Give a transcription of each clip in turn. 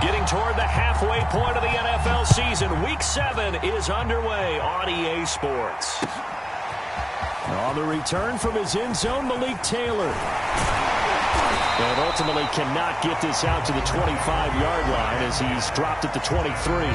Getting toward the halfway point of the NFL season, Week 7 is underway on EA Sports. On the return from his end zone, Malik Taylor. And ultimately cannot get this out to the 25-yard line as he's dropped at the 23.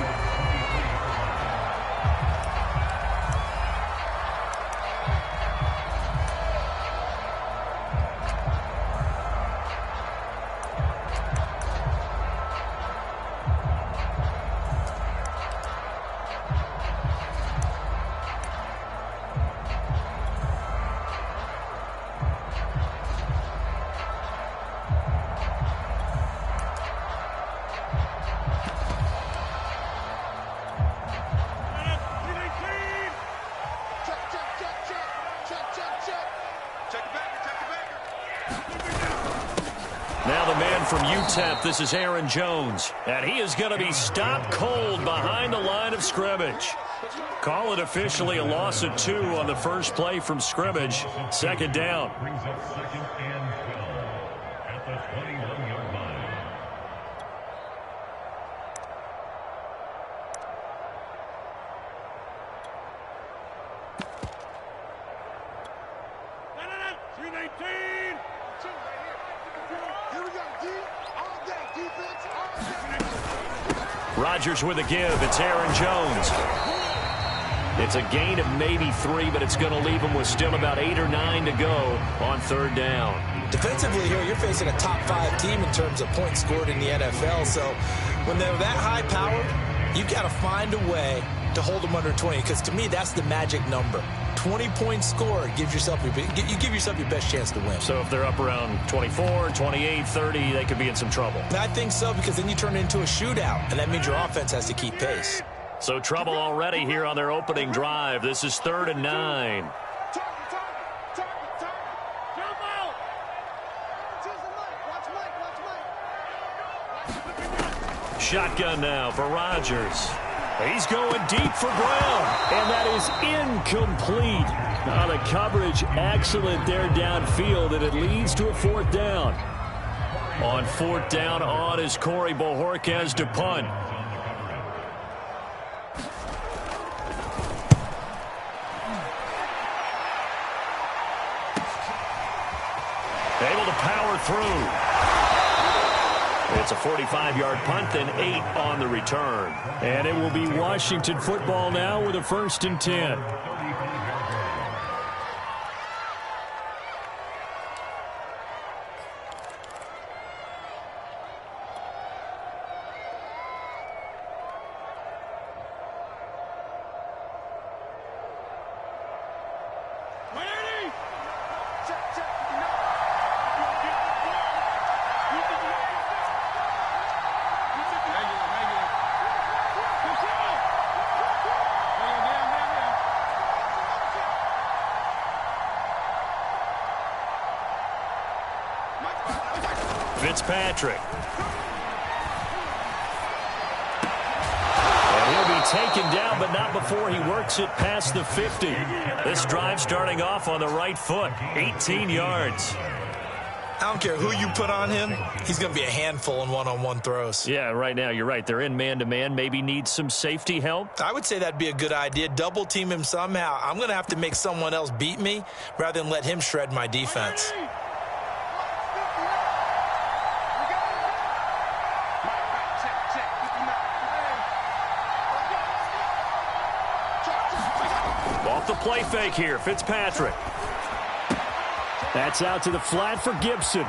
Now the man from UTEP, this is Aaron Jones, and he is going to be stopped cold behind the line of scrimmage. Call it officially a loss of 2 on the first play from scrimmage. Second down. Brings up second and 12 at the 21-yard line. Rodgers with a give. It's Aaron Jones. It's a gain of maybe 3, but it's going to leave him with still about 8 or 9 to go on third down. Defensively here, you're facing a top 5 team in terms of points scored in the NFL. So when they're that high powered, you got to find a way to hold them under 20, because to me, that's the magic number. 20 points scored gives yourself you give yourself your best chance to win. So if they're up around 24, 28, 30, they could be in some trouble. I think so, because then you turn it into a shootout, and that means your offense has to keep pace. So trouble already here on their opening drive. This is 3rd and 9. Shotgun now for Rodgers. He's going deep for Brown, and that is incomplete. Now the coverage excellent there downfield, and it leads to a 4th down. On 4th down, on is Corey Bojorquez to punt. Able to power through. It's a 45-yard punt, then 8 on the return. And it will be Washington football now with a 1st and 10. Fitzpatrick. And he'll be taken down, but not before he works it past the 50. This drive starting off on the right foot, 18 yards. I don't care who you put on him, he's going to be a handful in one-on-one throws. Yeah, right now, you're right. They're in man-to-man, maybe need some safety help. I would say that'd be a good idea. Double team him somehow. I'm going to have to make someone else beat me rather than let him shred my defense. Off the play fake here, Fitzpatrick. That's out to the flat for Gibson.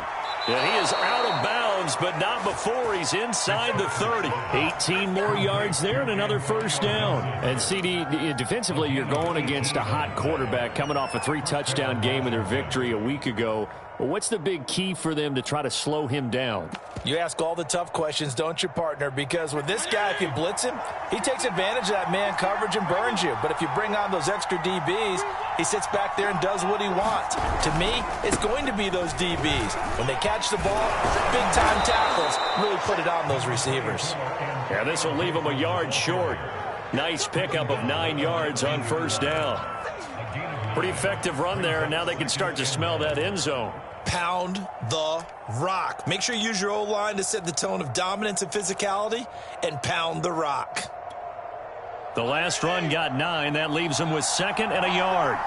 And he is out of bounds, but not before he's inside the 30. 18 more yards there and another 1st down. And CD, defensively, you're going against a hot quarterback coming off a 3-touchdown game in their victory a week ago. Well, what's the big key for them to try to slow him down? You ask all the tough questions, don't you, partner? Because with this guy, if you blitz him, he takes advantage of that man coverage and burns you. But if you bring on those extra DBs, he sits back there and does what he wants. To me, it's going to be those DBs. When they catch the ball, big-time tackles really put it on those receivers. Yeah, this will leave him a yard short. Nice pickup of 9 yards on 1st down. Pretty effective run there, and now they can start to smell that end zone. Pound the rock. Make sure you use your O-line to set the tone of dominance and physicality, and pound the rock. The last run got 9. That leaves him with 2nd and a yard.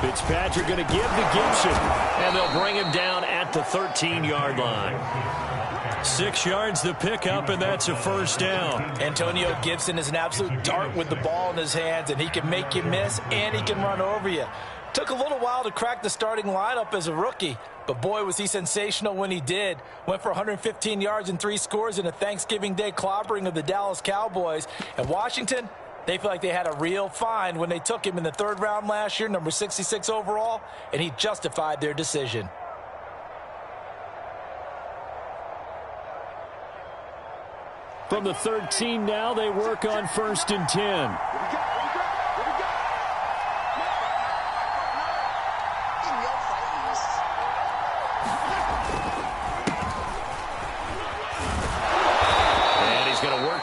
Fitzpatrick going to give to Gibson, and they'll bring him down at the 13-yard line. 6 yards the pickup, and that's a first down. Antonio Gibson is an absolute dart with the ball in his hands, and he can make you miss, and he can run over you. Took a little while to crack the starting lineup as a rookie, but boy, was he sensational when he did. Went for 115 yards and 3 scores in a Thanksgiving Day clobbering of the Dallas Cowboys. And Washington, they feel like they had a real find when they took him in the 3rd round last year, number 66 overall, and he justified their decision. From the 13 now, they work on 1st and 10.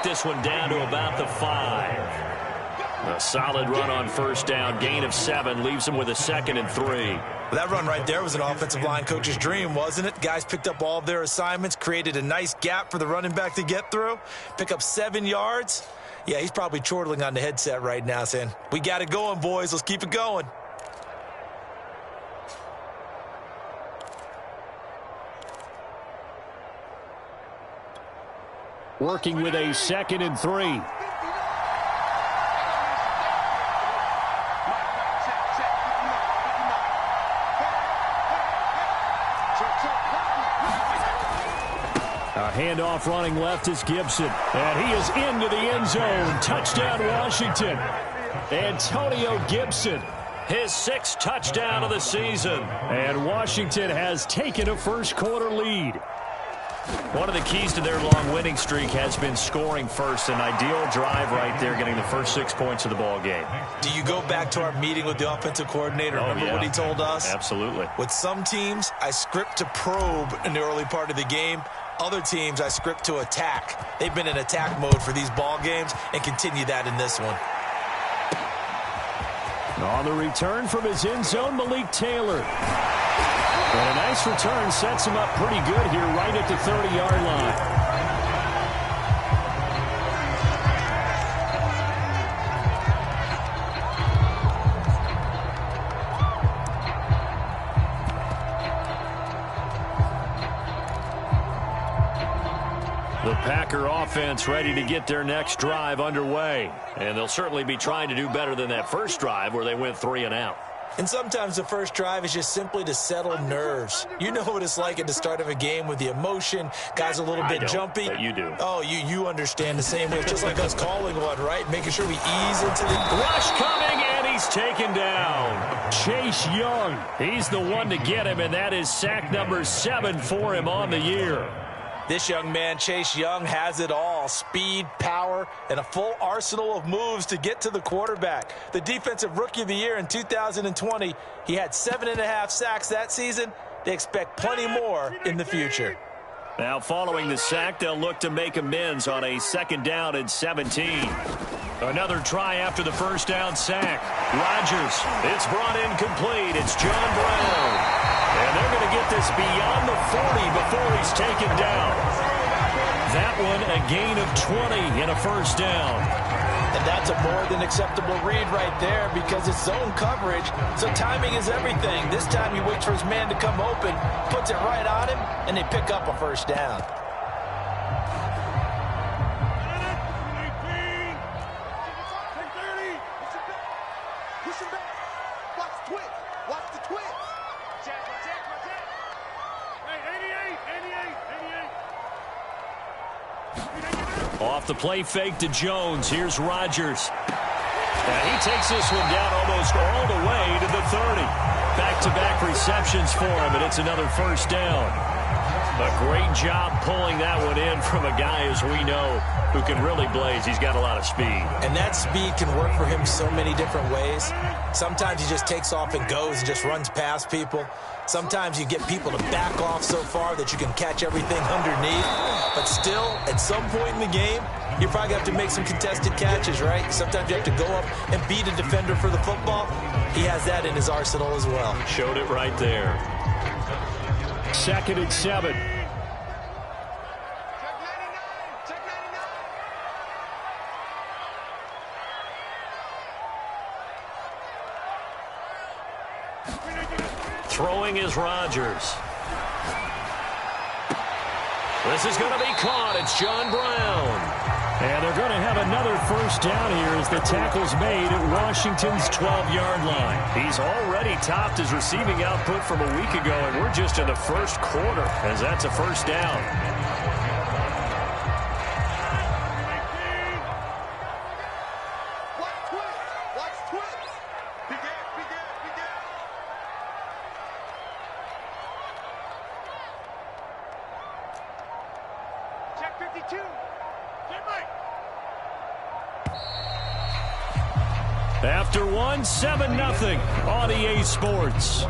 This one down to about the 5. A solid run on 1st down. Gain of 7 leaves him with a 2nd and 3. That run right there was an offensive line coach's dream, wasn't it? Guys picked up all of their assignments, created a nice gap for the running back to get through, pick up 7 yards. Yeah, he's probably chortling on the headset right now saying, we got it going, boys. Let's keep it going. Working with a 2nd and 3. A handoff running left is Gibson. And he is into the end zone. Touchdown, Washington. Antonio Gibson, his 6th touchdown of the season. And Washington has taken a 1st quarter lead. One of the keys to their long winning streak has been scoring first. An ideal drive right there, getting the first 6 points of the ball game. Do you go back to our meeting with the offensive coordinator? Remember what he told us? Absolutely. With some teams, I script to probe in the early part of the game. Other teams, I script to attack. They've been in attack mode for these ball games and continue that in this one. On the return from his end zone, Malik Taylor. And a nice return sets him up pretty good here right at the 30-yard line. The Packer offense ready to get their next drive underway. And they'll certainly be trying to do better than that first drive where they went 3 and out. And sometimes the first drive is just simply to settle nerves. You know what it's like at the start of a game with the emotion. Guys a little bit jumpy. But you do. Oh, you understand the same way. It's just like us calling one, right? Making sure we ease into the... Rush coming, and he's taken down. Chase Young. He's the one to get him, and that is sack number 7 for him on the year. This young man, Chase Young, has it all. Speed, power, and a full arsenal of moves to get to the quarterback. The Defensive Rookie of the Year in 2020, he had 7.5 sacks that season. They expect plenty more in the future. Now, following the sack, they'll look to make amends on a 2nd down and 17. Another try after the first down sack. Rodgers, it's brought in complete. It's John Brown. And they're going to get this beyond the 40 before he's taken down. That one a gain of 20 in a first down. And that's a more than acceptable read right there because it's zone coverage, so timing is everything. This time he waits for his man to come open, puts it right on him, and they pick up a first down. Off the play fake to Jones. Here's Rodgers. And he takes this one down almost all the way to the 30. Back-to-back receptions for him, and it's another first down. A great job pulling that one in from a guy, as we know, who can really blaze. He's got a lot of speed. And that speed can work for him so many different ways. Sometimes he just takes off and goes and just runs past people. Sometimes you get people to back off so far that you can catch everything underneath. But still, at some point in the game, you're probably going to have to make some contested catches, right? Sometimes you have to go up and beat a defender for the football. He has that in his arsenal as well. Showed it right there. 2nd and 7. Throwing is Rodgers. This is going to be caught. It's John Brown. And they're going to have another first down here as the tackle's made at Washington's 12-yard line. He's already topped his receiving output from a week ago, and we're just in the first quarter as that's a first down. After one, 7-0 on EA Sports.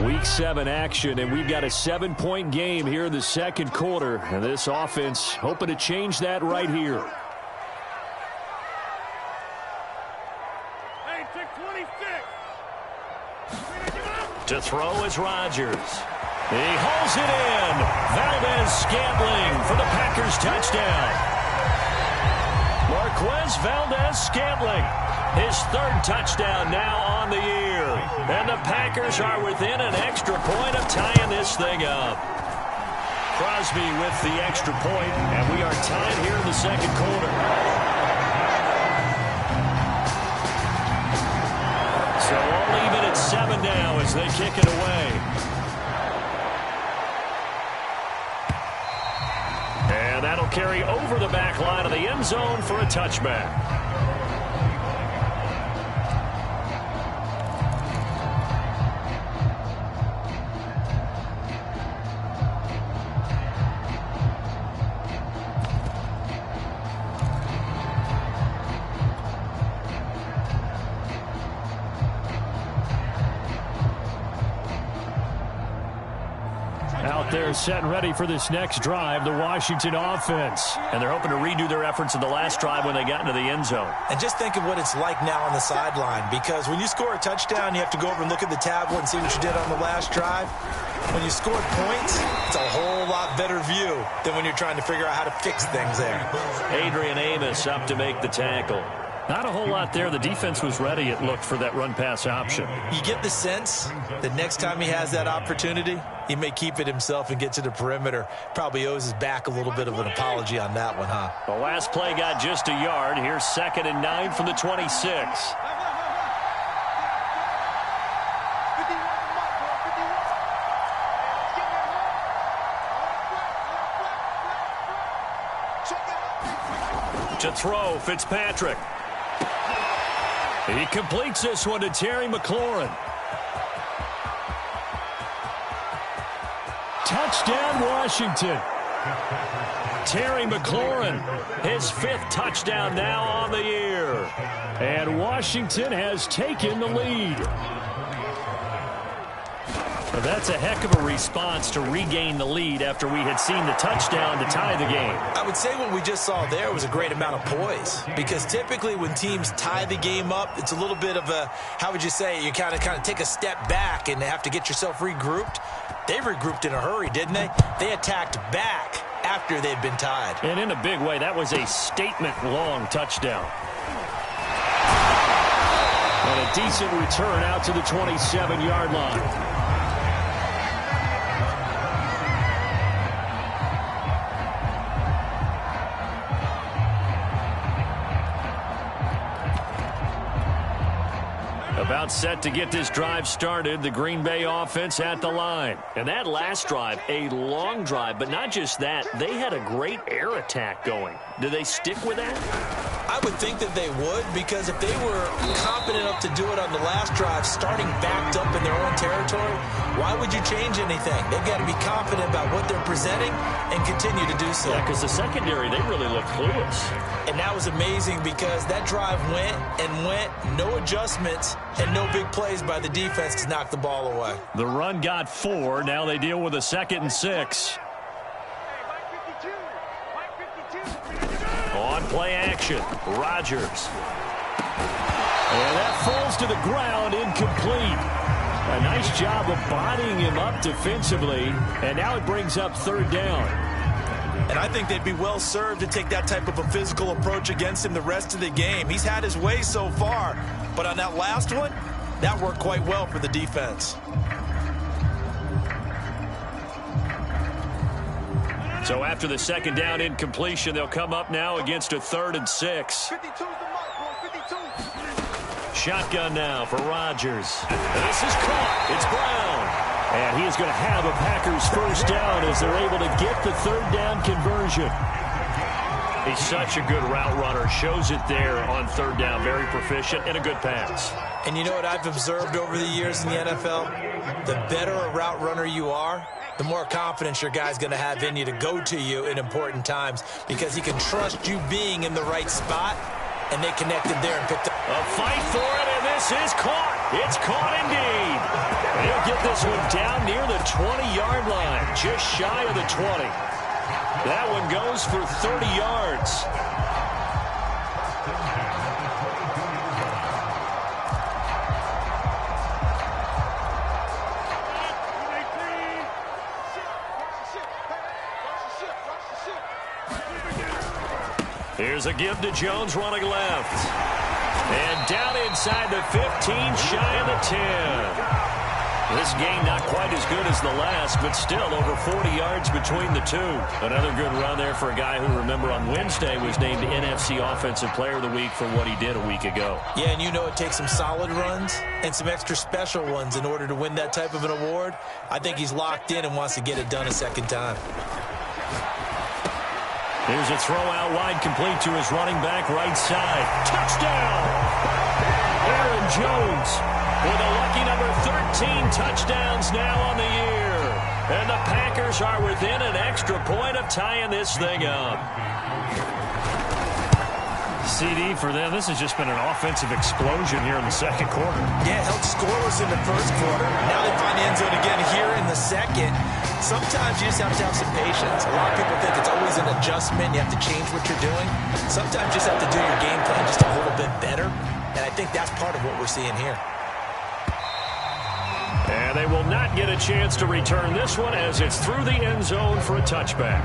Week 7 action, and we've got a 7-point game here in the second quarter. And this offense hoping to change that right here. To throw is Rodgers. He hauls it in. Valdez-Scantling for the Packers touchdown. Marquez Valdez-Scantling, his 3rd touchdown now on the year. And the Packers are within an extra point of tying this thing up. Crosby with the extra point, and we are tied here in the second quarter. So all even at 7 now as they kick it away. And that'll carry over the back line of the end zone for a touchback. Out there set and ready for this next drive, the Washington offense. And they're hoping to redo their efforts in the last drive when they got into the end zone. And just think of what it's like now on the sideline, because when you score a touchdown, you have to go over and look at the tablet and see what you did on the last drive. When you scored points, it's a whole lot better view than when you're trying to figure out how to fix things there. Adrian Amos up to make the tackle. Not a whole lot there. The defense was ready, it looked, for that run-pass option. You get the sense that next time he has that opportunity, he may keep it himself and get to the perimeter. Probably owes his back a little bit of an apology on that one, huh? The last play got just a yard. Here's 2nd and 9 from the 26. To throw, Fitzpatrick. He completes this one to Terry McLaurin. Touchdown, Washington. Terry McLaurin, his 5th touchdown now on the year. And Washington has taken the lead. Well, that's a heck of a response to regain the lead after we had seen the touchdown to tie the game. I would say what we just saw there was a great amount of poise, because typically when teams tie the game up, it's a little bit of a, how would you say, you kind of take a step back and have to get yourself regrouped. They regrouped in a hurry, didn't they? They attacked back after they'd been tied. And in a big way, that was a statement-long touchdown. And a decent return out to the 27-yard line. About Now set to get this drive started. The Green Bay offense at the line. And that last drive, a long drive, but not just that. They had a great air attack going. Do they stick with that? I would think that they would, because if they were confident enough to do it on the last drive, starting backed up in their own territory, why would you change anything? They've got to be confident about what they're presenting and continue to do so. Yeah, because the secondary, they really look clueless. And that was amazing because that drive went and went, no adjustments, and no big plays by the defense to knock the ball away. The run got 4. Now they deal with a 2nd and 6. On play action, Rodgers. And that falls to the ground, incomplete. A nice job of bodying him up defensively, and now it brings up 3rd down. And I think they'd be well served to take that type of a physical approach against him the rest of the game. He's had his way so far, but on that last one, that worked quite well for the defense. So after the 2nd down incompletion, they'll come up now against a 3rd and 6. Shotgun now for Rodgers. And this is caught. It's Brown. And he is going to have a Packers 1st down as they're able to get the 3rd down conversion. He's such a good route runner. Shows it there on 3rd down. Very proficient and a good pass. And you know what I've observed over the years in the NFL? The better a route runner you are, the more confidence your guy's going to have in you to go to you in important times, because he can trust you being in the right spot, and they connected there and picked up. A fight for it, and this is caught. It's caught indeed. They'll get this one down near the 20-yard line, just shy of the 20. That one goes for 30 yards. Here's a give to Jones running left. And down inside the 15, shy of the 10. This game not quite as good as the last, but still over 40 yards between the two. Another good run there for a guy who, remember, on Wednesday was named NFC Offensive Player of the Week for what he did a week ago. Yeah, and you know it takes some solid runs and some extra special ones in order to win that type of an award. I think he's locked in and wants to get it done a 2nd time. Here's a throw out wide, complete to his running back right side. Touchdown! Aaron Jones with a lucky number 13 touchdowns now on the year. And the Packers are within an extra point of tying this thing up. CD for them. This has just been an offensive explosion here in the 2nd quarter. Yeah, held scoreless in the 1st quarter. Now they find the end zone again here in the 2nd. Sometimes you just have to have some patience. A lot of people think it's always an adjustment. You have to change what you're doing. Sometimes you just have to do your game plan just a little bit better. And I think that's part of what we're seeing here. And they will not get a chance to return this one as it's through the end zone for a touchback.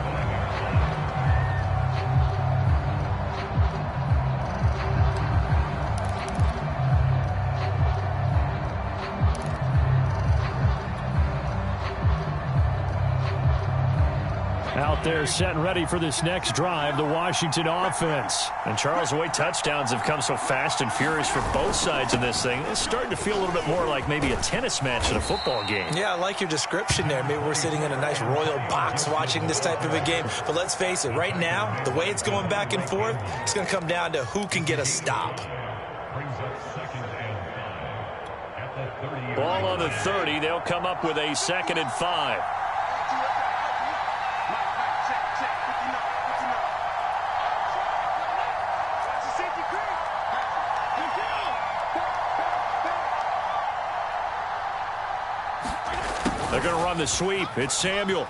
Out there set and ready for this next drive, the Washington offense. And Charles, the way touchdowns have come so fast and furious for both sides in this thing, it's starting to feel a little bit more like maybe a tennis match in a football game. Yeah, I like your description there. Maybe we're sitting in a nice royal box watching this type of a game. But let's face it, right now, the way it's going back and forth, it's going to come down to who can get a stop. Ball on the 30. They'll come up with a 2nd and 5. They're going to run the sweep. It's Samuel.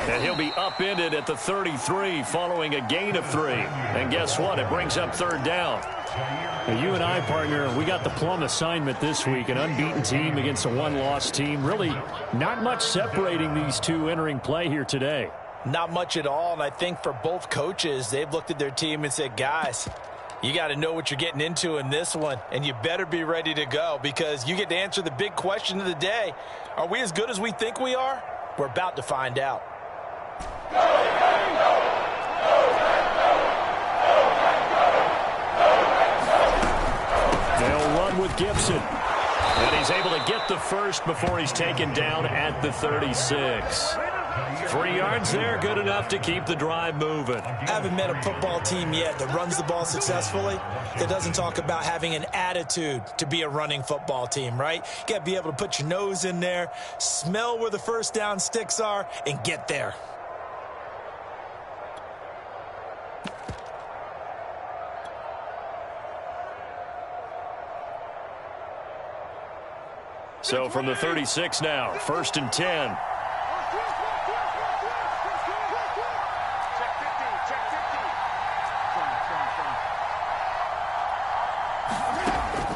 And he'll be upended at the 33 following a gain of 3. And guess what? It brings up 3rd down. Now, you and I, partner, we got the plum assignment this week. An unbeaten team against a one-loss team. Really not much separating these two entering play here today. Not much at all. And I think for both coaches, they've looked at their team and said, guys, you got to know what you're getting into in this one, and you better be ready to go because you get to answer the big question of the day. Are we as good as we think we are? We're about to find out. They'll run with Gibson. And he's able to get the first before he's taken down at the 36. 3 yards there, good enough to keep the drive moving. I haven't met a football team yet that runs the ball successfully that doesn't talk about having an attitude to be a running football team, right? You got to be able to put your nose in there, smell where the first down sticks are, and get there. So from the 36 now, 1st and 10.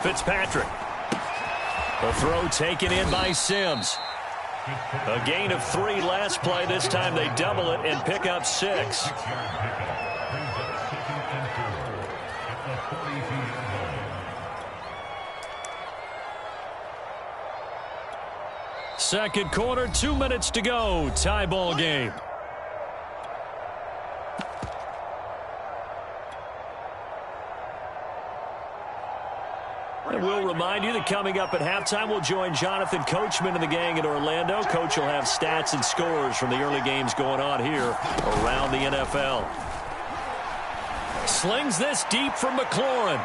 Fitzpatrick. The throw taken in by Sims. A gain of 3 last play. This time they double it and pick up 6. Second quarter, 2 minutes to go. Tie ball game. And we'll remind you that coming up at halftime, we'll join Jonathan Coachman and the gang in Orlando. Coach will have stats and scores from the early games going on here around the NFL. Slings this deep from McLaurin.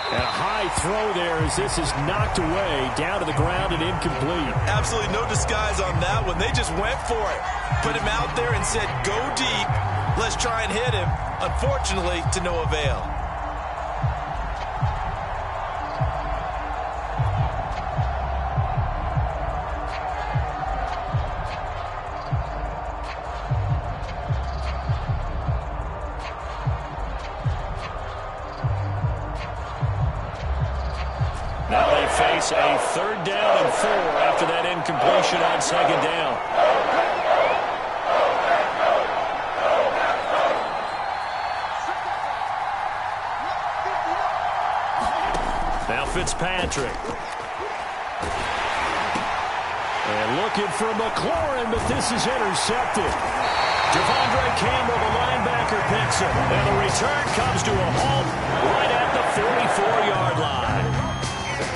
And a high throw there as this is knocked away, down to the ground and incomplete. Absolutely no disguise on that one. They just went for it. Put him out there and said, go deep. Let's try and hit him. Unfortunately, to no avail. Now they face a 3rd down and 4 after that incompletion on 2nd down. Now Fitzpatrick. And looking for McLaurin, but this is intercepted. Devondre Campbell, the linebacker, picks him. And the return comes to a halt right at the 44-yard line.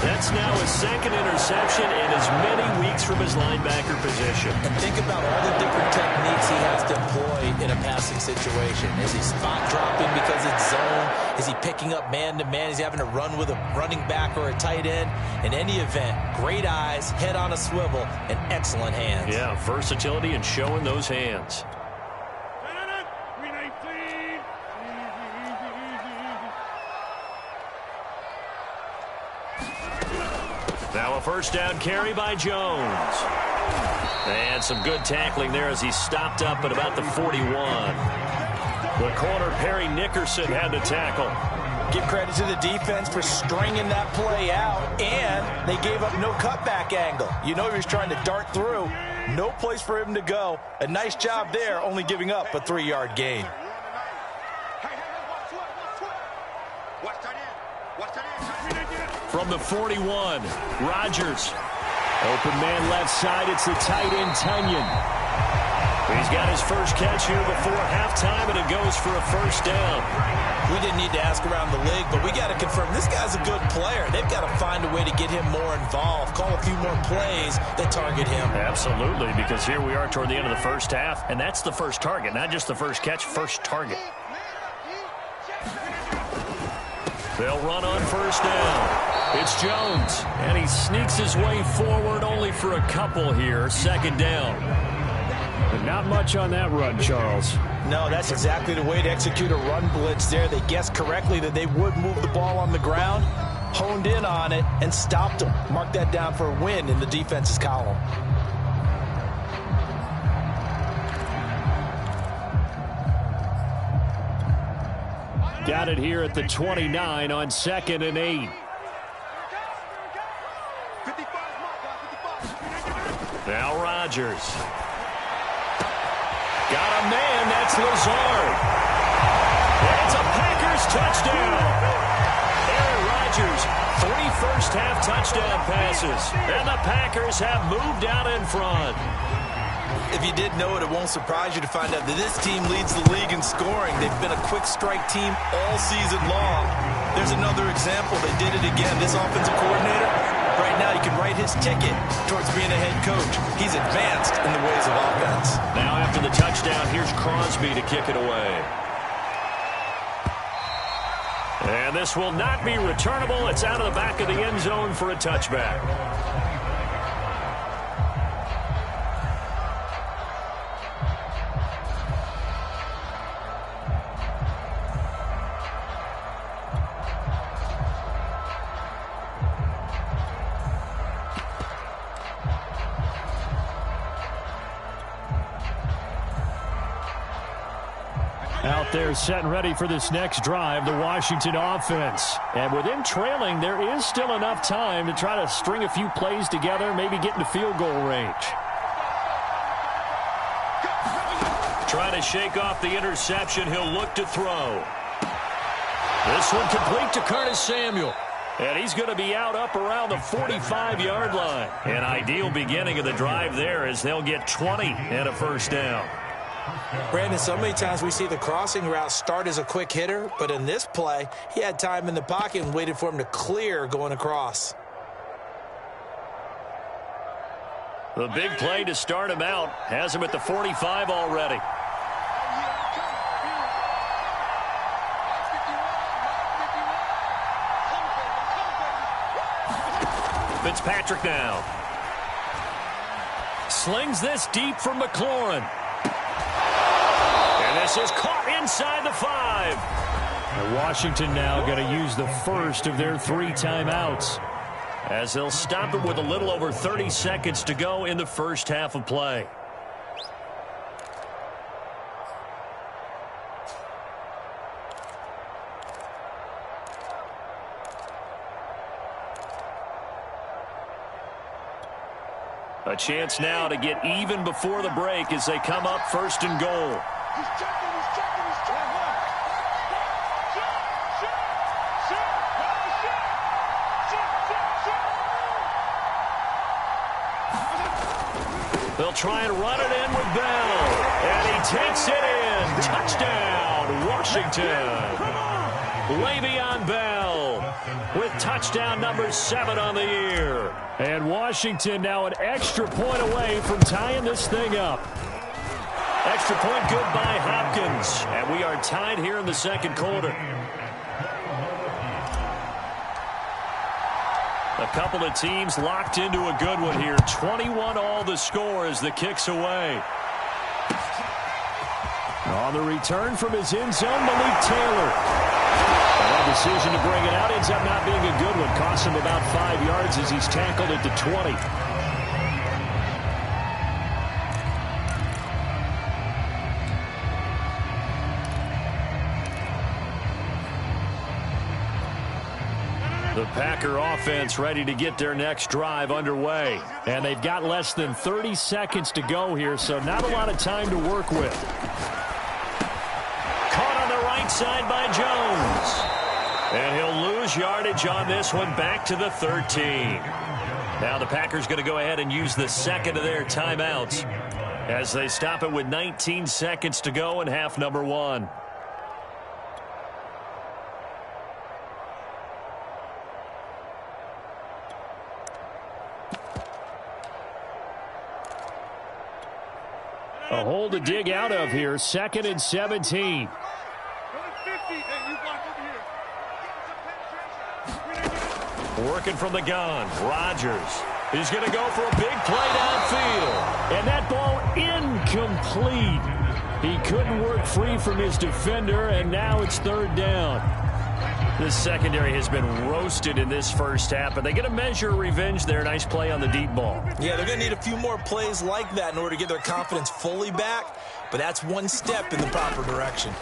That's now his 2nd interception in as many weeks from his linebacker position. And think about all the different techniques he has to employ in a passing situation. Is he spot dropping because it's zone? Is he picking up man-to-man? Is he having to run with a running back or a tight end? In any event, great eyes, head on a swivel, and excellent hands. Yeah, versatility and showing those hands. Now a 1st down carry by Jones. And some good tackling there as he stopped up at about the 41. The corner, Perry Nickerson, had to tackle. Give credit to the defense for stringing that play out, and they gave up no cutback angle. You know he was trying to dart through. No place for him to go. A nice job there, only giving up a 3-yard gain. From the 41, Rodgers. Open man left side, it's the tight end, Tunyon. He's got his first catch here before halftime, and it goes for a 1st down. We didn't need to ask around the league, but we got to confirm this guy's a good player. They've got to find a way to get him more involved, call a few more plays that target him. Absolutely, because here we are toward the end of the first half, and that's the first target, not just the first catch, first target. They'll run on 1st down. It's Jones, and he sneaks his way forward only for a couple here. 2nd down. But not much on that run, Charles. No, that's exactly the way to execute a run blitz there. They guessed correctly that they would move the ball on the ground, honed in on it, and stopped them. Mark that down for a win in the defense's column. Got it here at the 29 on 2nd and 8. Now Rodgers. Got a man, that's Lazard. It's a Packers touchdown. Aaron Rodgers, 3 first-half touchdown passes. And the Packers have moved out in front. If you didn't know it, it won't surprise you to find out that this team leads the league in scoring. They've been a quick strike team all season long. There's another example. They did it again. This offensive coordinator Right now, you can write his ticket towards being a head coach. He's advanced in the ways of offense. Now after the touchdown, here's Crosby to kick it away. And this will not be returnable. It's out of the back of the end zone for a touchback. Out there set and ready for this next drive, the Washington offense. And with them trailing, there is still enough time to try to string a few plays together, maybe get into field goal range. Trying to shake off the interception, he'll look to throw. This one complete to Curtis Samuel. And he's going to be out up around the 45-yard line. An ideal beginning of the drive there as they'll get 20 and a first down. Brandon, so many times we see the crossing route start as a quick hitter, but in this play, he had time in the pocket and waited for him to clear going across. The big play to start him out has him at the 45 already. Fitzpatrick now. Slings this deep from McLaurin. And this is caught inside the 5. And Washington now going to use the first of their 3 timeouts, as they'll stop it with a little over 30 seconds to go in the first half of play. A chance now to get even before the break as they come up first and goal. They'll try and run it in with Bell. And he takes it in. Touchdown, Washington. Le'Veon Bell with touchdown number 7 on the year. And Washington now an extra point away from tying this thing up. Extra point good by Hopkins. And we are tied here in the second quarter. A couple of teams locked into a good one here. 21 all the score as the kick's away. On the return from his end zone, Malik Taylor. And that decision to bring it out ends up not being a good one. Costs him about 5 yards as he's tackled at the 20. The Packer offense ready to get their next drive underway. And they've got less than 30 seconds to go here, so not a lot of time to work with. Caught on the right side by Jones. And he'll lose yardage on this one, back to the 13. Now the Packers going to go ahead and use the second of their timeouts as they stop it with 19 seconds to go in half number 1. A hole to dig out of here. 2nd and 17. Working from the gun. Rodgers. He's going to go for a big play downfield. And that ball incomplete. He couldn't work free from his defender, and now it's 3rd down. This secondary has been roasted in this first half, but they get a measure of revenge there. Nice play on the deep ball. Yeah, they're going to need a few more plays like that in order to get their confidence fully back, but that's one step in the proper direction.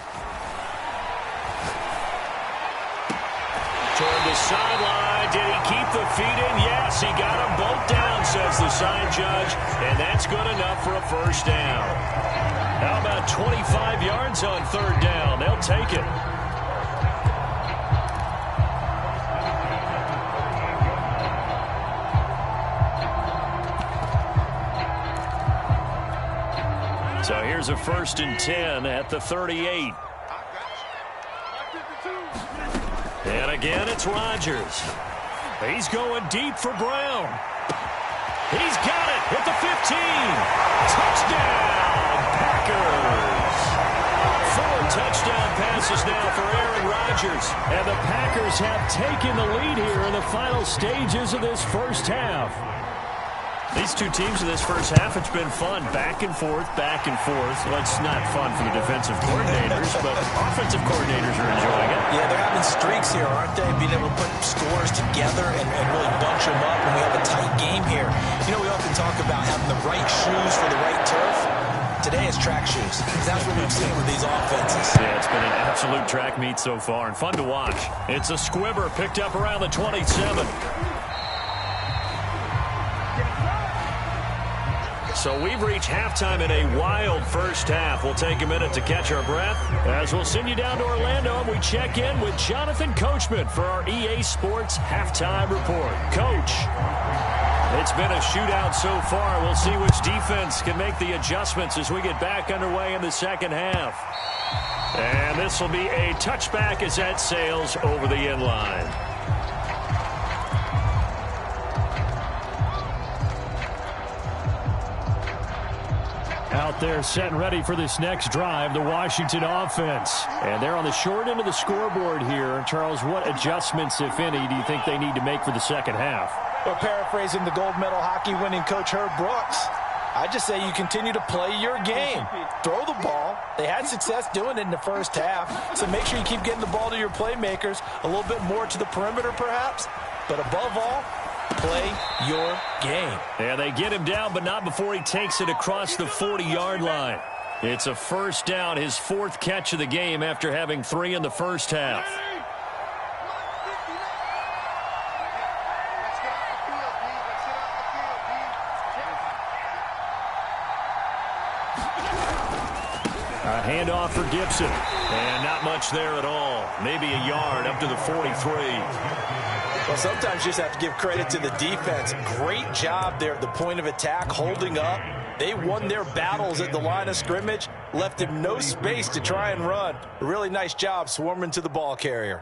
Toward the sideline. Did he keep the feet in? Yes, he got them both down, says the side judge, and that's good enough for a first down. How about 25 yards on 3rd down? They'll take it. So here's a 1st and 10 at the 38. And again, it's Rodgers. He's going deep for Brown. He's got it at the 15. Touchdown, Packers. 4 touchdown passes now for Aaron Rodgers. And the Packers have taken the lead here in the final stages of this first half. These two teams in this first half, it's been fun. Back and forth, back and forth. Well, it's not fun for the defensive coordinators, but offensive coordinators are enjoying it. Yeah, they're having streaks here, aren't they? Being able to put scores together and really bunch them up when we have a tight game here. You know, we often talk about having the right shoes for the right turf. Today it's track shoes. That's what we've seen with these offenses. Yeah, it's been an absolute track meet so far and fun to watch. It's a squibber picked up around the 27. So we've reached halftime in a wild first half. We'll take a minute to catch our breath as we'll send you down to Orlando and we check in with Jonathan Coachman for our EA Sports Halftime Report. Coach, it's been a shootout so far. We'll see which defense can make the adjustments as we get back underway in the second half. And this will be a touchback as that sails over the end line. Out there set and ready for this next drive, the Washington offense. And they're on the short end of the scoreboard here. Charles, what adjustments, if any, do you think they need to make for the second half? Well, paraphrasing the gold medal hockey winning coach Herb Brooks, I just say you continue to play your game. Throw the ball. They had success doing it in the first half, so make sure you keep getting the ball to your playmakers, a little bit more to the perimeter perhaps, but above all, play your game. Yeah, they get him down, but not before he takes it across the 40-yard line. It's a first down, his 4th catch of the game after having 3 in the first half. A handoff for Gibson. And not much there at all. Maybe a yard up to the 43. Well, sometimes you just have to give credit to the defense. Great job there at the point of attack, holding up. They won their battles at the line of scrimmage, left him no space to try and run. A really nice job swarming to the ball carrier.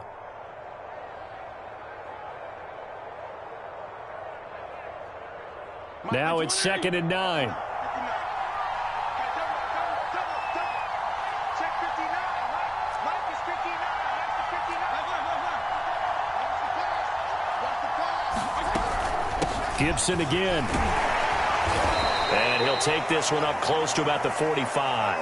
Now it's 2nd and 9. Gibson again. And he'll take this one up close to about the 45.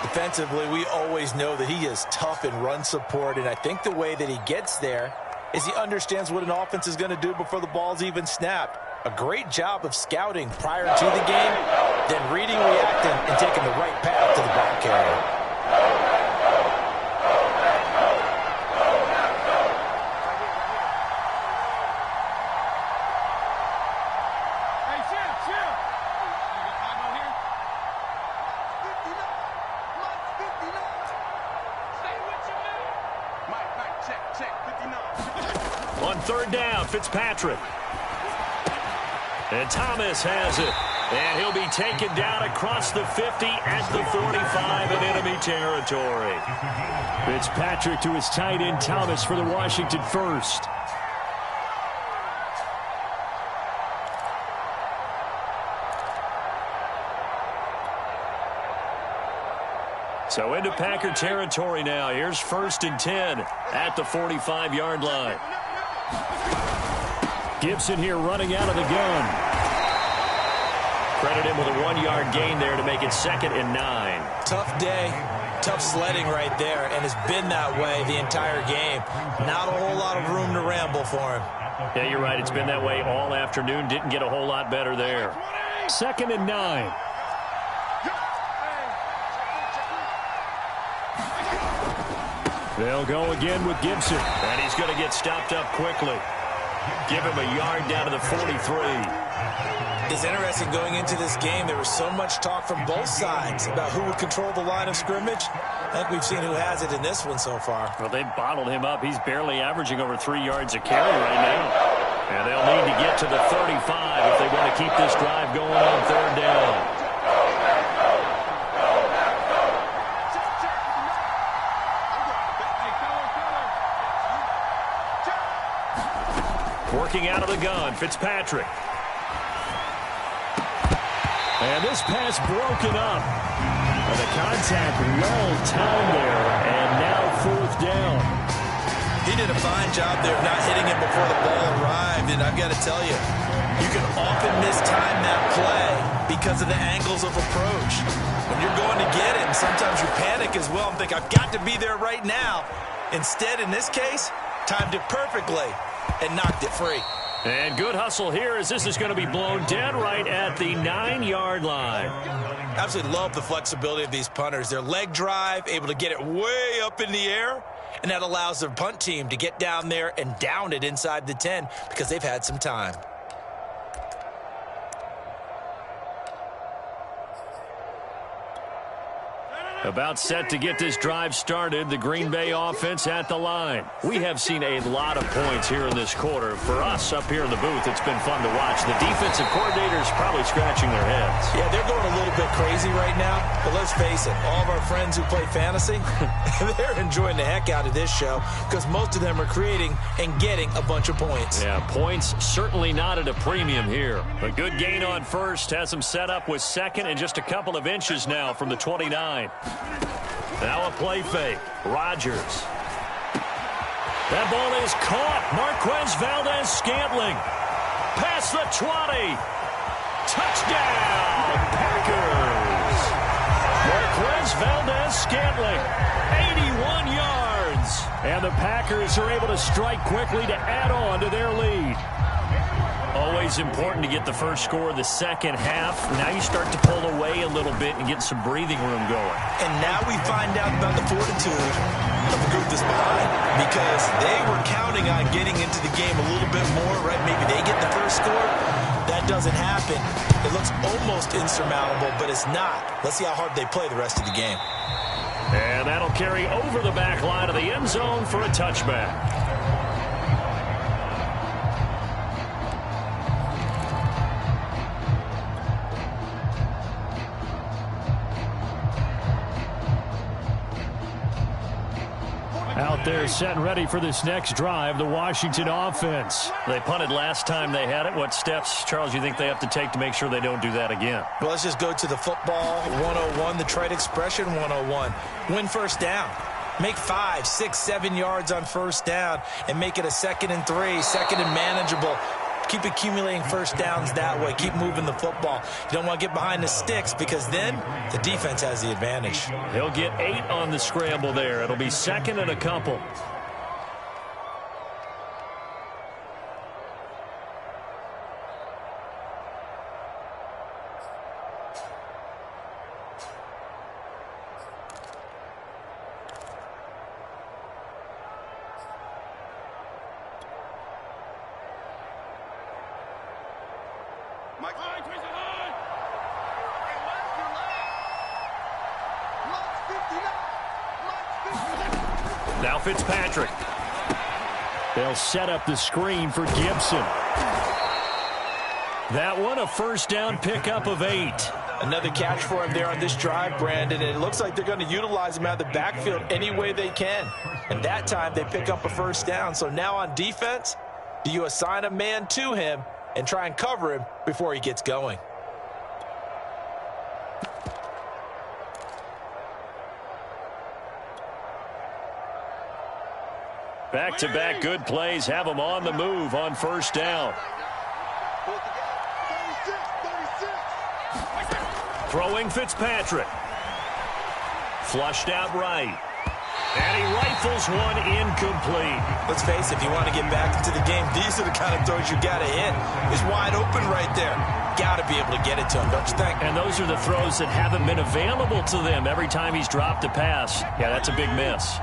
Defensively, we always know that he is tough in run support, and I think the way that he gets there is he understands what an offense is going to do before the ball's even snapped. A great job of scouting prior to the game, then reading, reacting, and taking the right path to the ball carrier. On 3rd down, Fitzpatrick. And Thomas has it. And he'll be taken down across the 50 at the 45 in enemy territory. Fitzpatrick to his tight end, Thomas, for the Washington first. So into Packer territory now. Here's 1st and 10 at the 45-yard line. Gibson here running out of the gun. Credit him with a 1-yard gain there to make it 2nd and 9. Tough day, tough sledding right there, and it's been that way the entire game. Not a whole lot of room to ramble for him. Yeah, you're right. It's been that way all afternoon. Didn't get a whole lot better there. 2nd and 9. They'll go again with Gibson. And he's going to get stopped up quickly. Give him a yard down to the 43. It's interesting going into this game. There was so much talk from both sides about who would control the line of scrimmage. I think we've seen who has it in this one so far. Well, they've bottled him up. He's barely averaging over 3 yards a carry right now. And they'll need to get to the 35 if they want to keep this drive going on 3rd down. Working out of the gun, Fitzpatrick. And this pass broken up. And the contact well timed there, and now 4th down. He did a fine job there of not hitting him before the ball arrived, and I've got to tell you, you can often mistime that play because of the angles of approach. When you're going to get him, sometimes you panic as well and think, I've got to be there right now. Instead, in this case, timed it perfectly and knocked it free. And good hustle here as this is going to be blown dead right at the 9-yard line. Absolutely love the flexibility of these punters. Their leg drive, able to get it way up in the air, and that allows their punt team to get down there and down it inside the 10 because they've had some time. About set to get this drive started, the Green Bay offense at the line. We have seen a lot of points here in this quarter. For us up here in the booth, it's been fun to watch. The defensive coordinators probably scratching their heads. Yeah, they're going a little bit crazy right now, but let's face it, all of our friends who play fantasy, they're enjoying the heck out of this show because most of them are creating and getting a bunch of points. Yeah, points certainly not at a premium here. A good gain on first has them set up with second and just a couple of inches now from the 29. Now a play fake. Rodgers. That ball is caught. Marquez Valdez-Scantling. Past the 20. Touchdown, Packers. Marquez Valdez-Scantling. 81 yards. And the Packers are able to strike quickly to add on to their lead. Always important to get the first score of the second half. Now you start to pull away a little bit and get some breathing room going. And now we find out about the fortitude of the group that's behind because they were counting on getting into the game a little bit more, right? Maybe they get the first score. That doesn't happen. It looks almost insurmountable, but it's not. Let's see how hard they play the rest of the game. And that'll carry over the back line of the end zone for a touchback. Out there set and ready for this next drive, the Washington offense. They punted last time they had it. What steps, Charles, you think they have to take to make sure they don't do that again? Well, let's just go to the football 101, the trade expression 101. Win first down. Make 5, 6, 7 yards on first down and make it a 2nd and 3, second and manageable. Keep accumulating first downs that way. Keep moving the football. You don't want to get behind the sticks because then the defense has the advantage. He'll get 8 on the scramble there. It'll be second and a couple. Now Fitzpatrick. They'll set up the screen for Gibson. That one, a first down pickup of 8. Another catch for him there on this drive, Brandon, and it looks like they're going to utilize him out of the backfield any way they can. And that time they pick up a first down. So now on defense, do you assign a man to him and try and cover him before he gets going? Back-to-back good plays have them on the move on first down. Throwing Fitzpatrick. Flushed out right. And he rifles one incomplete. Let's face it, if you want to get back into the game, these are the kind of throws you got to hit. He's wide open right there. Got to be able to get it to him, don't you think? And those are the throws that haven't been available to them every time he's dropped a pass. Yeah, that's a big miss.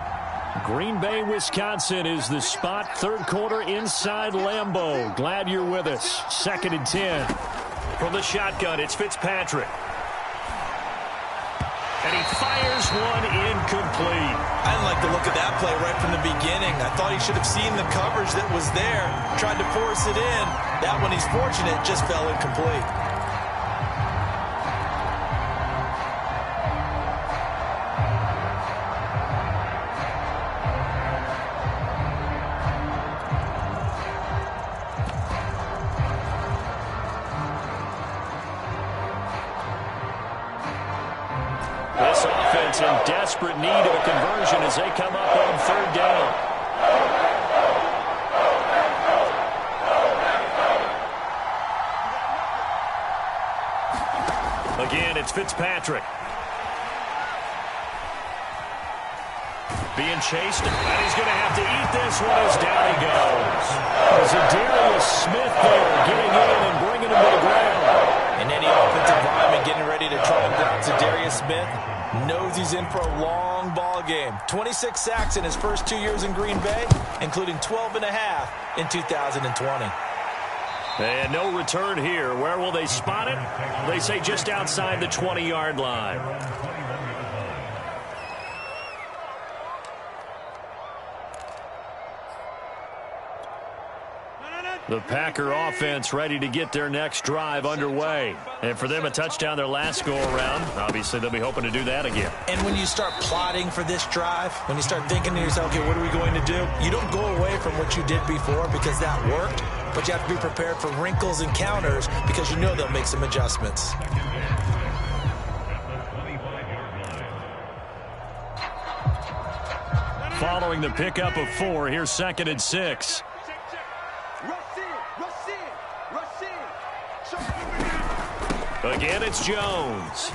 Green Bay, Wisconsin is the spot. Third quarter inside Lambeau. Glad you're with us. 2nd and 10. From the shotgun, it's Fitzpatrick. And he fires one incomplete. I didn't like the look of that play right from the beginning. I thought he should have seen the coverage that was there. Tried to force it in. That one, he's fortunate, just fell incomplete. defense in desperate need of a conversion as they come up on third down. Again, it's Fitzpatrick. Being chased, and he's going to have to eat this one as down he goes. Zadarius Smith there getting in and bringing him to the ground. And any offensive lineman getting ready to try and block Zadarius Smith knows he's in for a long ball game. 26 sacks in his first 2 years in Green Bay, including 12 and a half in 2020. And no return here. Where will they spot it? They say just outside the 20-yard line. The Packer offense ready to get their next drive underway. And for them, a touchdown their last go-around. Obviously, they'll be hoping to do that again. And when you start plotting for this drive, when you start thinking to yourself, okay, what are we going to do? You don't go away from what you did before because that worked, but you have to be prepared for wrinkles and counters because you know they'll make some adjustments. Following the pickup of 4, here's 2nd and 6. Again, it's Jones.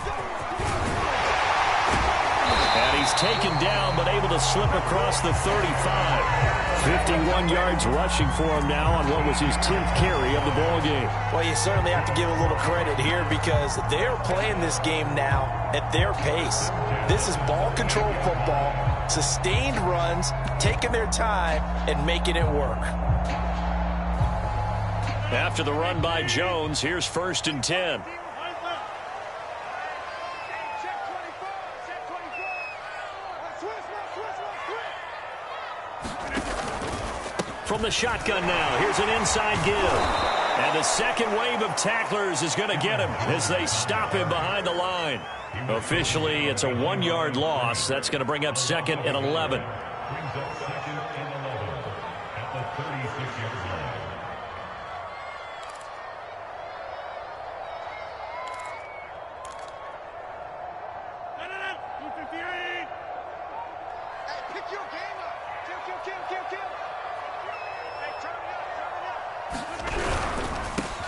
And he's taken down, but able to slip across the 35. 51 yards rushing for him now on what was his 10th carry of the ball game. Well, you certainly have to give a little credit here because they're playing this game now at their pace. This is ball control football, sustained runs, taking their time, and making it work. After the run by Jones, here's 1st and 10. From the shotgun now, here's an inside give. And the second wave of tacklers is going to get him as they stop him behind the line. Officially, it's a 1-yard loss. That's going to bring up 2nd and 11. Brings up 2nd and 11 at the 36-yard line.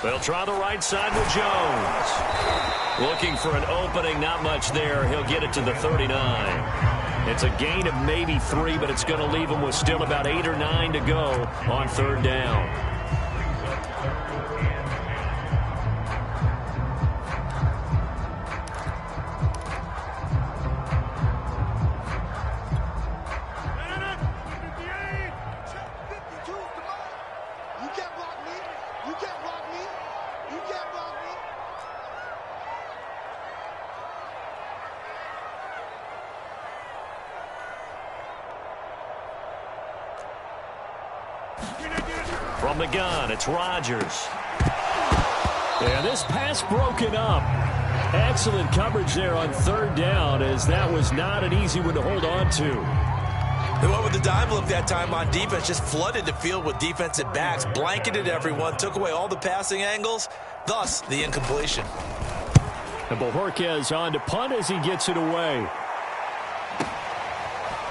They'll try the right side with Jones. Looking for an opening, not much there. He'll get it to the 39. It's a gain of maybe 3, but it's going to leave him with still about 8 or 9 to go on third down. From the gun, it's Rodgers. And this pass broken up. Excellent coverage there on third down, as that was not an easy one to hold on to. They went with the dime look that time on defense, just flooded the field with defensive backs, blanketed everyone, took away all the passing angles, thus the incompletion. And Bojorquez on to punt as he gets it away.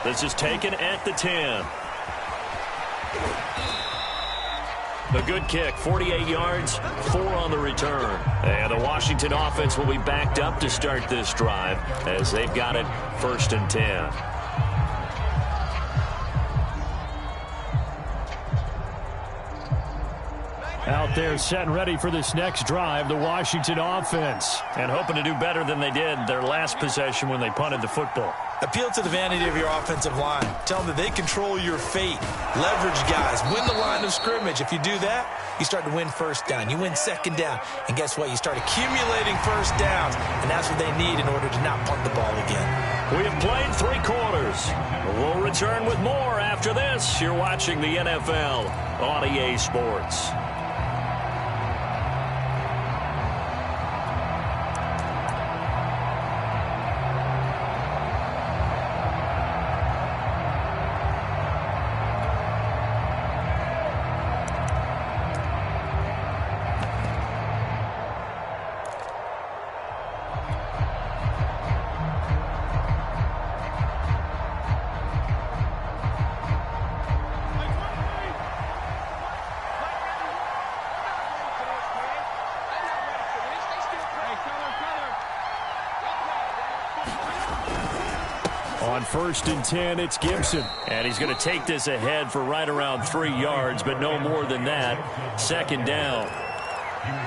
This is taken at the 10. A good kick, 48 yards, 4 on the return. And the Washington offense will be backed up to start this drive as they've got it 1st and 10. Out there set and ready for this next drive, the Washington offense. And hoping to do better than they did their last possession when they punted the football. Appeal to the vanity of your offensive line. Tell them that they control your fate. Leverage guys. Win the line of scrimmage. If you do that, you start to win first down. You win second down. And guess what? You start accumulating first downs. And that's what they need in order to not punt the ball again. We have played 3 quarters. We'll return with more after this. You're watching the NFL on EA Sports. On 1st and 10, it's Gibson. And he's going to take this ahead for right around 3 yards, but no more than that. 2nd down.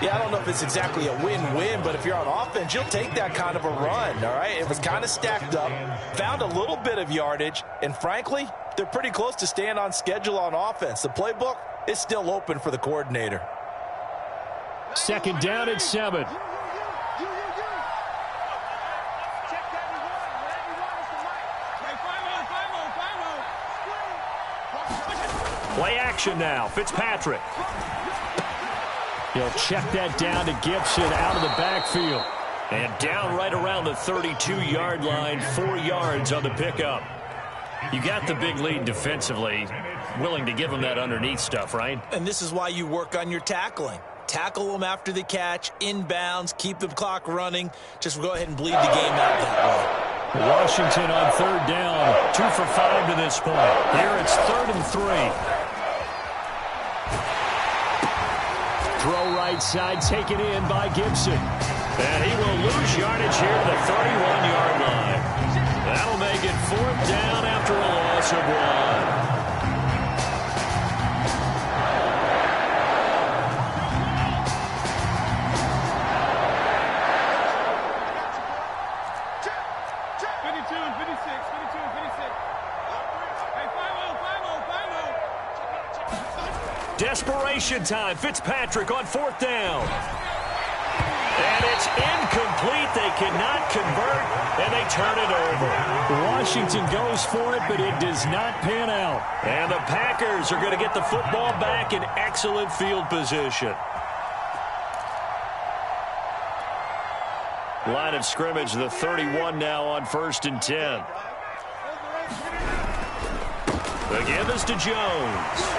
Yeah, I don't know if it's exactly a win-win, but if you're on offense, you'll take that kind of a run, all right? It was kind of stacked up, found a little bit of yardage, and frankly, they're pretty close to staying on schedule on offense. The playbook is still open for the coordinator. 2nd down at 7. Play action now. Fitzpatrick. He'll check that down to Gibson out of the backfield. And down right around the 32-yard line, 4 yards on the pickup. You got the big lead defensively. Willing to give him that underneath stuff, right? And this is why you work on your tackling. Tackle them after the catch, inbounds, keep the clock running. Just go ahead and bleed the game out that way. Washington on 3rd down. 2 for 5 to this point. Here it's 3rd and 3. Throw right side, taken in by Gibson. And he will lose yardage here to the 31-yard line. That'll make it 4th down after a loss of 1. Desperation time. Fitzpatrick on 4th down. And it's incomplete. They cannot convert, and they turn it over. Washington goes for it, but it does not pan out. And the Packers are going to get the football back in excellent field position. Line of scrimmage, the 31 now on 1st and 10. The give is to Jones.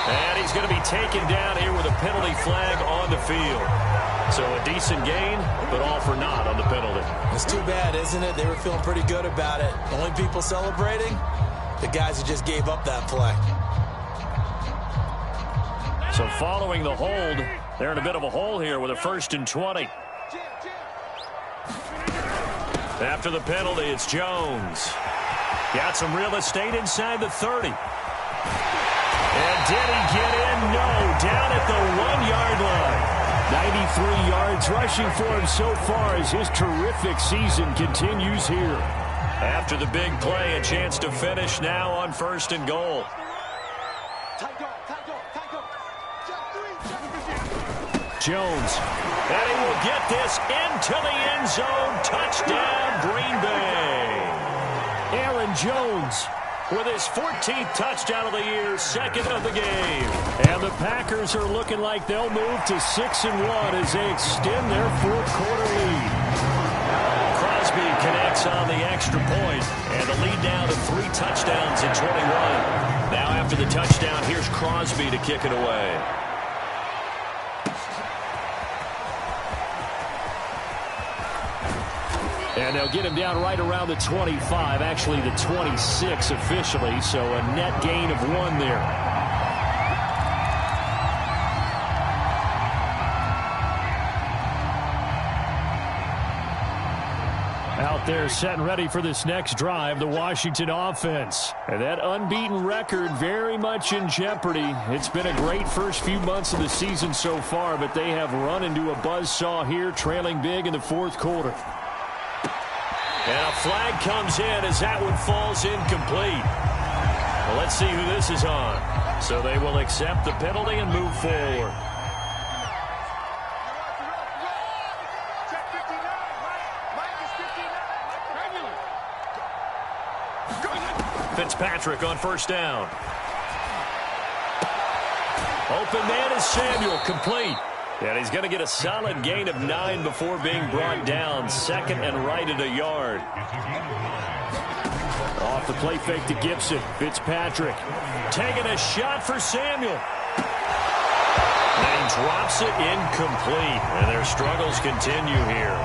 And he's going to be taken down here with a penalty flag on the field. So a decent gain, but all for naught on the penalty. It's too bad, isn't it? They were feeling pretty good about it. The only people celebrating, the guys who just gave up that play. So following the hold, they're in a bit of a hole here with a 1st and 20. After the penalty, it's Jones. Got some real estate inside the 30. And did he get in? No. Down at the 1-yard line. 93 yards rushing for him so far as his terrific season continues here. After the big play, a chance to finish now on 1st and goal. Jones. And he will get this into the end zone. Touchdown, Green Bay. Aaron Jones with his 14th touchdown of the year, 2nd of the game. And the Packers are looking like they'll move to 6-1 as they extend their 4th quarter lead. Crosby connects on the extra point, and the lead now to 3 touchdowns at 21. Now after the touchdown, here's Crosby to kick it away. And they'll get him down right around the 25, actually the 26 officially, so a net gain of 1 there. Out there set and ready for this next drive, the Washington offense. And that unbeaten record very much in jeopardy. It's been a great first few months of the season so far, but they have run into a buzzsaw here, trailing big in the 4th quarter. And a flag comes in as that one falls incomplete. Well, let's see who this is on. So they will accept the penalty and move forward. Fitzpatrick on 1st down. Open man is Samuel, complete. And he's going to get a solid gain of 9 before being brought down. 2nd and right at a yard. Off the play fake to Gibson. Fitzpatrick taking a shot for Samuel. And he drops it incomplete. And their struggles continue here.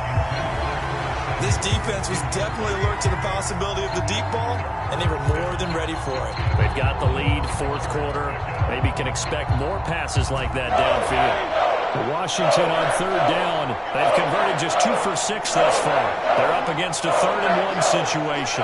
This defense was definitely alert to the possibility of the deep ball, and they were more than ready for it. They've got the lead, 4th quarter. Maybe can expect more passes like that downfield. Washington on third down. They've converted just 2 for 6 thus far. They're up against a 3rd and 1 situation.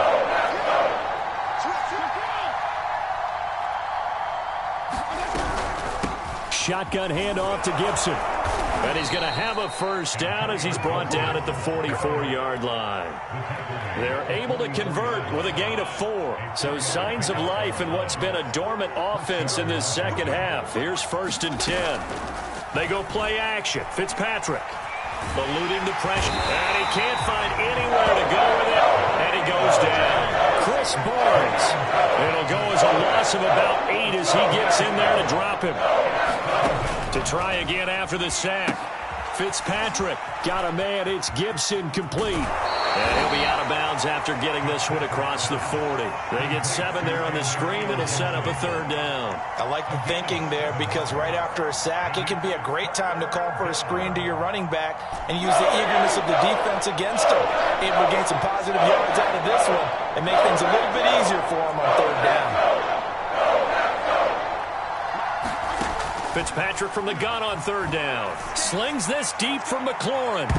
Shotgun handoff to Gibson. And he's going to have a first down as he's brought down at the 44-yard line. They're able to convert with a gain of 4. So signs of life in what's been a dormant offense in this second half. Here's 1st and 10. They go play action. Fitzpatrick eluding the pressure. And he can't find anywhere to go with it. And he goes down. Chris Barnes. It'll go as a loss of about 8 as he gets in there to drop him. To try again after the sack. Fitzpatrick got a man. It's Gibson complete. And he'll be out of bounds after getting this one across the 40. They get 7 there on the screen. It'll set up a 3rd down. I like the thinking there because right after a sack, it can be a great time to call for a screen to your running back and use the eagerness of the defense against him. Able to gain some positive yards out of this one and make things a little bit easier for him on 3rd down. Fitzpatrick from the gun on 3rd down. Slings this deep from McLaurin.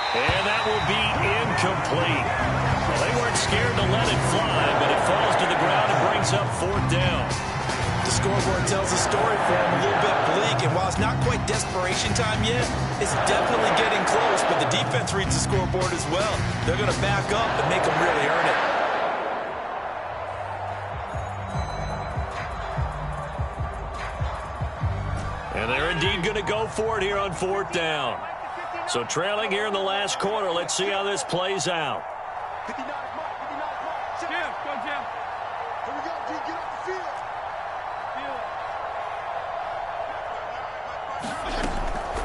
And that will be incomplete. Well, they weren't scared to let it fly, but it falls to the ground and brings up 4th down. The scoreboard tells a story for him, a little bit bleak, and while it's not quite desperation time yet, it's definitely getting close, but the defense reads the scoreboard as well. They're going to back up and make them really earn it. And they're indeed going to go for it here on 4th down. So trailing here in the last quarter, let's see how this plays out.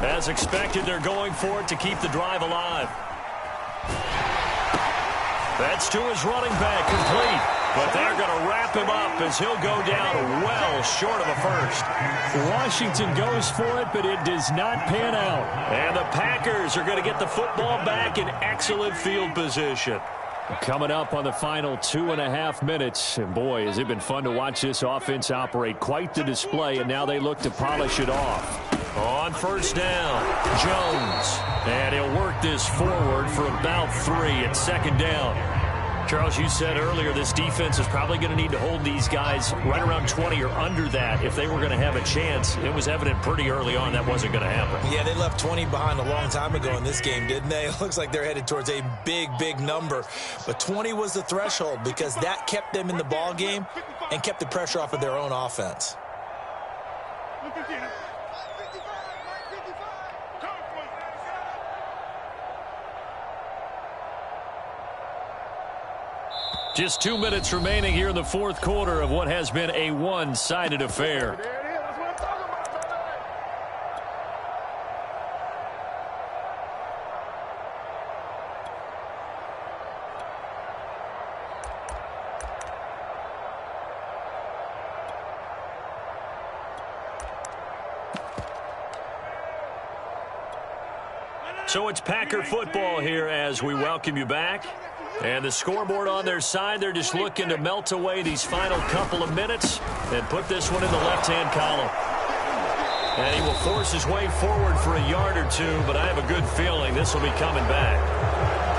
As expected, they're going for it to keep the drive alive. That's to his running back, complete. But they're going to wrap him up as he'll go down well short of a first. Washington goes for it, but it does not pan out. And the Packers are going to get the football back in excellent field position. Coming up on the final 2.5 minutes. And boy, has it been fun to watch this offense operate. Quite the display, and now they look to polish it off. On 1st down, Jones. And he'll work this forward for about 3 at 2nd down. Charles, you said earlier this defense is probably going to need to hold these guys right around 20 or under that if they were going to have a chance. It was evident pretty early on that wasn't going to happen. Yeah, they left 20 behind a long time ago in this game, didn't they? It looks like they're headed towards a big, big number. But 20 was the threshold because that kept them in the ball game and kept the pressure off of their own offense. Just 2 minutes remaining here in the 4th quarter of what has been a one-sided affair. So it's Packer football here as we welcome you back. And the scoreboard on their side, they're just looking to melt away these final couple of minutes and put this one in the left-hand column. And he will force his way forward for a yard or 2, but I have a good feeling this will be coming back.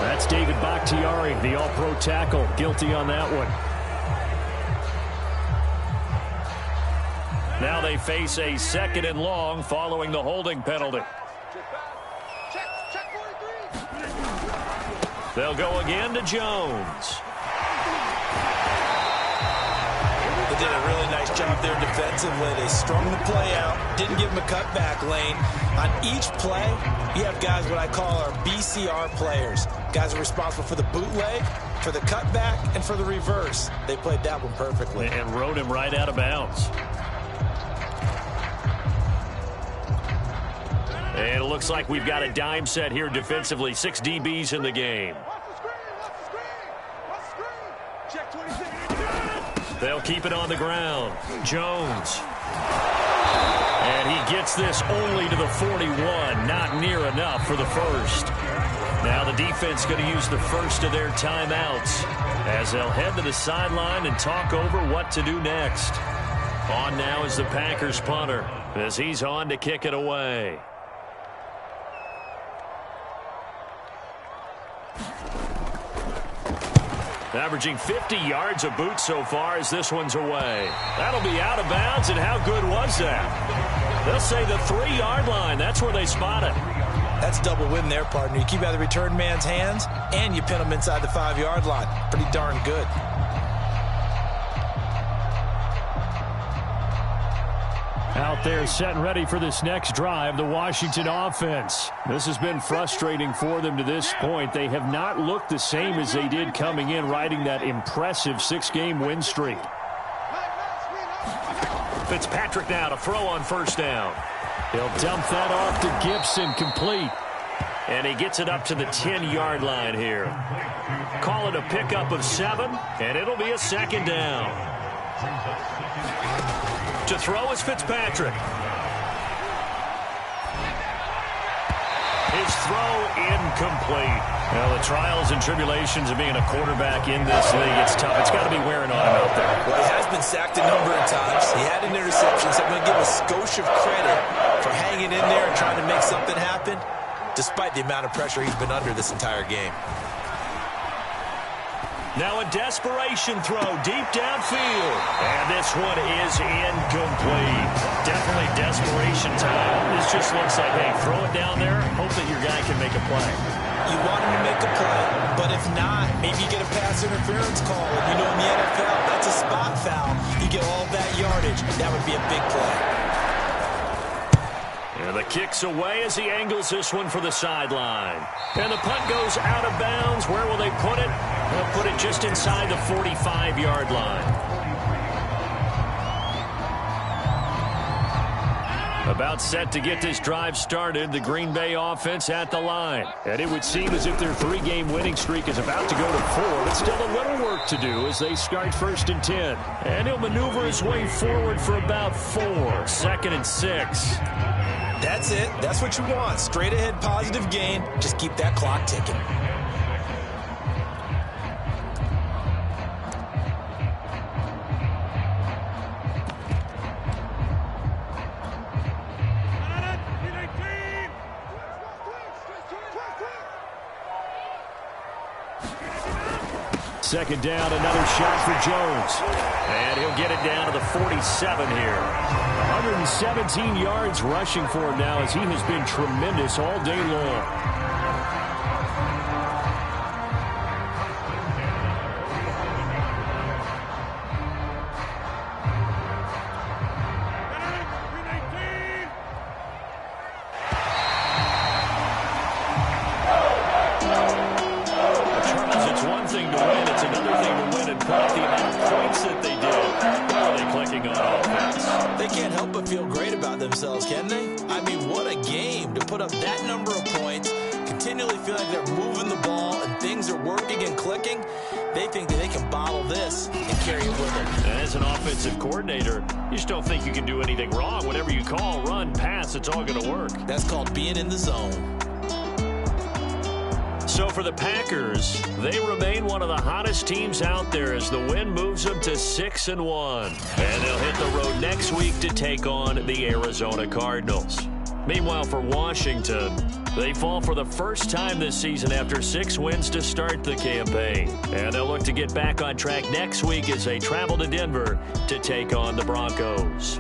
That's David Bakhtiari, the all-pro tackle, guilty on that one. Now they face a 2nd and long following the holding penalty. They'll go again to Jones. They did a really nice job there defensively. They strung the play out, didn't give him a cutback lane. On each play, you have guys what I call our BCR players. Guys are responsible for the bootleg, for the cutback, and for the reverse. They played that one perfectly. And rode him right out of bounds. And it looks like we've got a dime set here defensively. 6 DBs in the game. They'll keep it on the ground. Jones. And he gets this only to the 41. Not near enough for the first. Now the defense going to use the first of their timeouts as they'll head to the sideline and talk over what to do next. On now is the Packers punter as he's on to kick it away. Averaging 50 yards a boot so far as this one's away. That'll be out of bounds, and how good was that? They'll say the 3-yard line. That's where they spot it. That's double win there, partner. You keep out of the return man's hands, and you pin him inside the 5-yard line. Pretty darn good. Out there set and ready for this next drive, the Washington offense. This has been frustrating for them to this point. They have not looked the same as they did coming in, riding that impressive 6-game win streak. Fitzpatrick now to throw on first down. He'll dump that off to Gibson, complete. And he gets it up to the 10-yard line here. Call it a pickup of 7, and it'll be a second down. To throw is Fitzpatrick. His throw incomplete. Well, the trials and tribulations of being a quarterback in this league, it's tough. It's got to be wearing on him out there. Well, he has been sacked a number of times. He had an interception, so I'm going to give a skosh of credit for hanging in there and trying to make something happen, despite the amount of pressure he's been under this entire game. Now a desperation throw deep downfield. And this one is incomplete. Definitely desperation time. This just looks like, hey, throw it down there. Hope that your guy can make a play. You want him to make a play, but if not, maybe you get a pass interference call. And you know in the NFL, that's a spot foul. You get all that yardage. That would be a big play. And the kick's away as he angles this one for the sideline. And the punt goes out of bounds. Where will they put it? They'll put it just inside the 45-yard line. About set to get this drive started, the Green Bay offense at the line. And it would seem as if their 3-game winning streak is about to go to 4, but still a little work to do as they start 1st and 10. And he'll maneuver his way forward for about 4, 2nd and 6. That's it. That's what you want. Straight ahead positive gain. Just keep that clock ticking. Second down, another shot for Jones. And he'll get it down to the 47 here. 117 yards rushing for him now as he has been tremendous all day long. They think that they can bottle this and carry it with them. As an offensive coordinator, you just don't think you can do anything wrong. Whatever you call, run, pass, it's all going to work. That's called being in the zone. So for the Packers, they remain one of the hottest teams out there as the win moves them to 6-1. And they'll hit the road next week to take on the Arizona Cardinals. Meanwhile, for Washington, they fall for the first time this season after 6 wins to start the campaign. And they'll look to get back on track next week as they travel to Denver to take on the Broncos.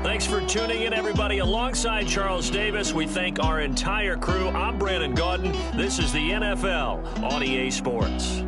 Thanks for tuning in, everybody. Alongside Charles Davis, we thank our entire crew. I'm Brandon Gaudin. This is the NFL on EA Sports.